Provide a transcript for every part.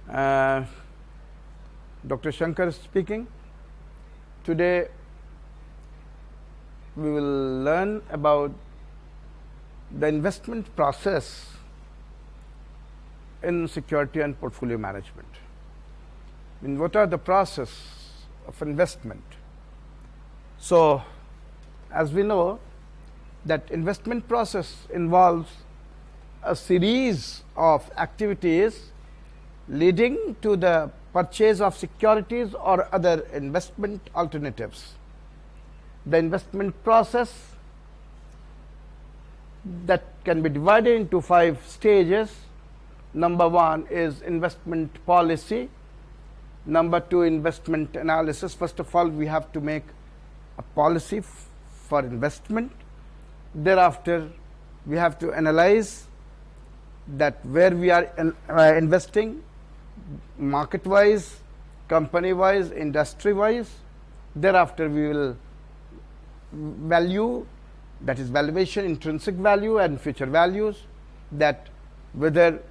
Uh, Dr. Shankar speaking. Today we will learn about the investment process in security and portfolio management. What are the process of investment? So, as we know that investment process involves a series of activities leading to the purchase of securities or other investment alternatives. The investment process that can be divided into 5 stages. Number 1 is investment policy. Number 2, investment analysis. First of all, we have to make a policy for investment. Thereafter, we have to analyze that where we are investing, market wise, company wise, industry wise. Thereafter, we will value, that is valuation, intrinsic value and future values, that whether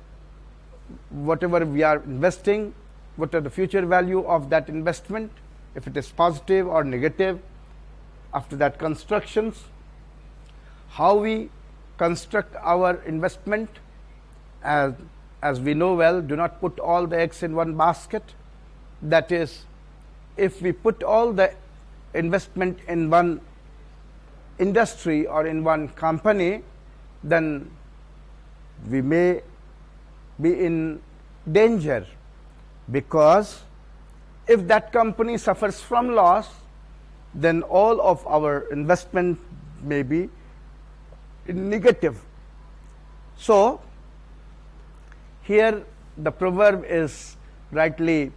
whatever we are investing, what are the future value of that investment, if it is positive or negative. After that, constructions, how we construct our investment. As we know well, do not put all the eggs in one basket. That is, if we put all the investment in one industry or in one company, then we may be in danger, because if that company suffers from loss, then all of our investment may be negative. So, here the proverb is rightly,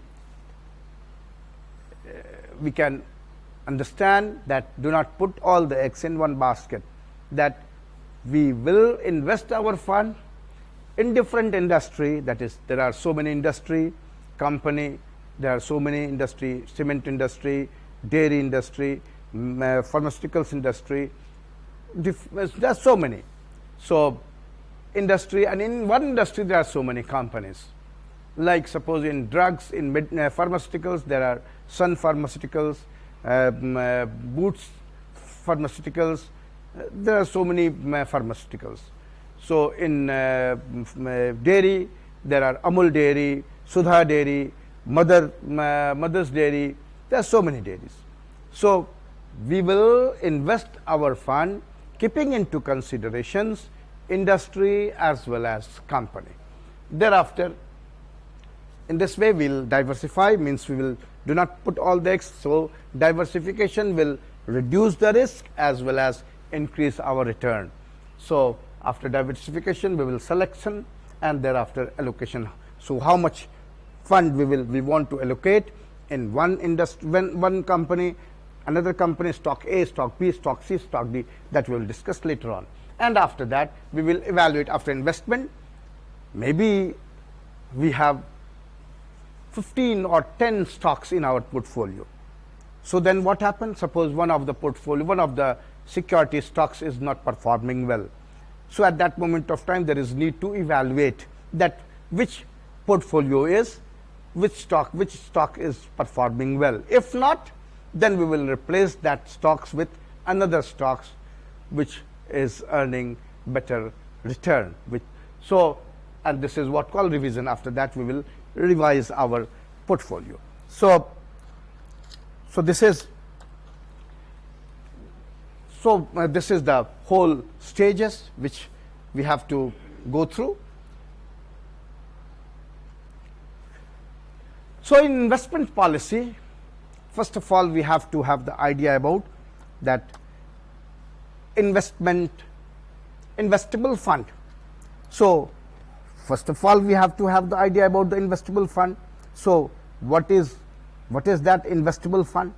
we can understand that do not put all the eggs in one basket, that we will invest our fund in different industry. That is, there are so many industry, company, there are so many industry, cement industry, dairy industry, pharmaceuticals industry, there are so many. So, industry, and in one industry there are so many companies. Like suppose in drugs, in pharmaceuticals, there are Sun Pharmaceuticals, Boots Pharmaceuticals, there are so many pharmaceuticals. So, in dairy, there are Amul Dairy, Sudha Dairy, Mother's Dairy, there are so many dairies. So, we will invest our fund keeping into considerations industry as well as company. Thereafter, in this way we will diversify, means we will do not put all the eggs. So, diversification will reduce the risk as well as increase our return. So, after diversification we will selection and thereafter allocation. So, how much fund we want to allocate in one industry, one company, another company, stock A, stock B, stock C, stock D, that we will discuss later on. And after that, we will evaluate after investment. Maybe we have 15 or 10 stocks in our portfolio. So, then what happens? Suppose one of the portfolio, one of the security stocks is not performing well. So, at that moment of time, there is need to evaluate that which portfolio is, which stock is performing well. If not, then we will replace that stocks with another stocks which is earning better return. So, and this is what called revision. After that, we will revise our portfolio. So this is the whole stages which we have to go through. So, in investment policy, first of all, we have to have the idea about that investable fund. So, first of all, we have to have the idea about the investable fund. So, what is that investable fund?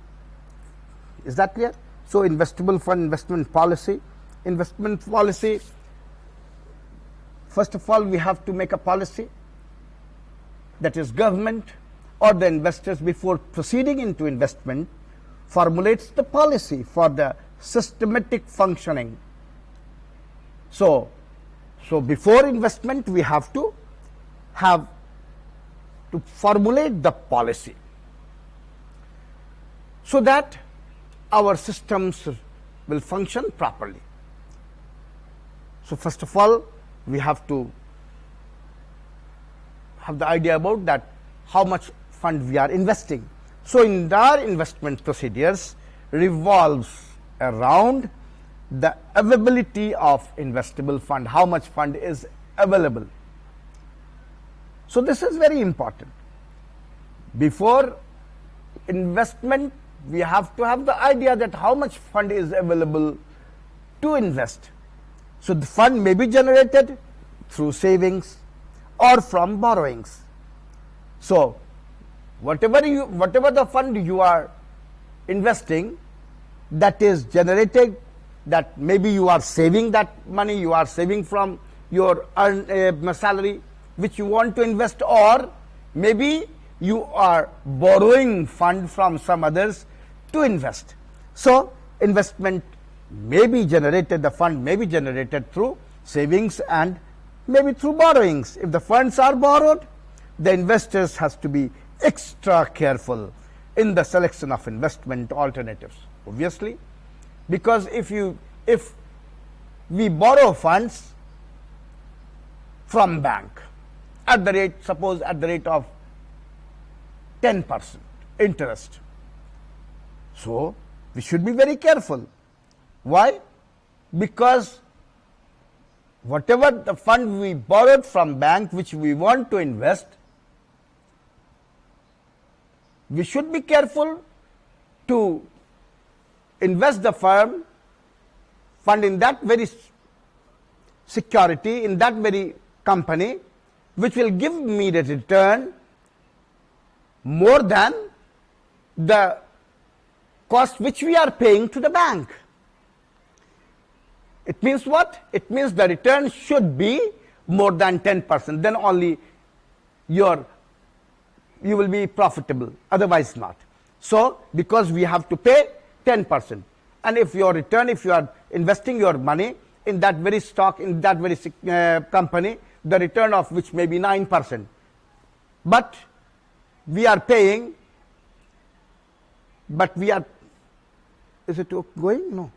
Is that clear? So, investable fund, investment policy. Investment policy, first of all, we have to make a policy, that is government or the investors, before proceeding into investment, formulates the policy for the systematic functioning. So before investment, we have to to formulate the policy so that our systems will function properly. So first of all, we have to have the idea about that how much fund we are investing. So in our investment procedures revolves around the availability of investable fund, how much fund is available. So this is very important. Before investment, we have to have the idea that how much fund is available to invest. So the fund may be generated through savings or from borrowings. So whatever the fund you are investing, that is generated, that maybe you are saving that money, you are saving from your salary which you want to invest, or maybe you are borrowing fund from some others to invest. So investment may be generated, the fund may be generated through savings and maybe through borrowings. If the funds are borrowed, the investors has to be extra careful in the selection of investment alternatives, obviously, because if we borrow funds from bank at the rate, suppose at the rate of 10% interest, so we should be very careful. Why? Because whatever the fund we borrowed from bank which we want to invest, we should be careful to invest the fund in that very security, in that very company, which will give me the return more than the cost which we are paying to the bank. It means what? It means the return should be more than 10%, then only you will be profitable, otherwise not. So because we have to pay 10%, and if your return, if you are investing your money in that very stock, in that very company, the return of which may be 9%, but we are paying, is it going? No.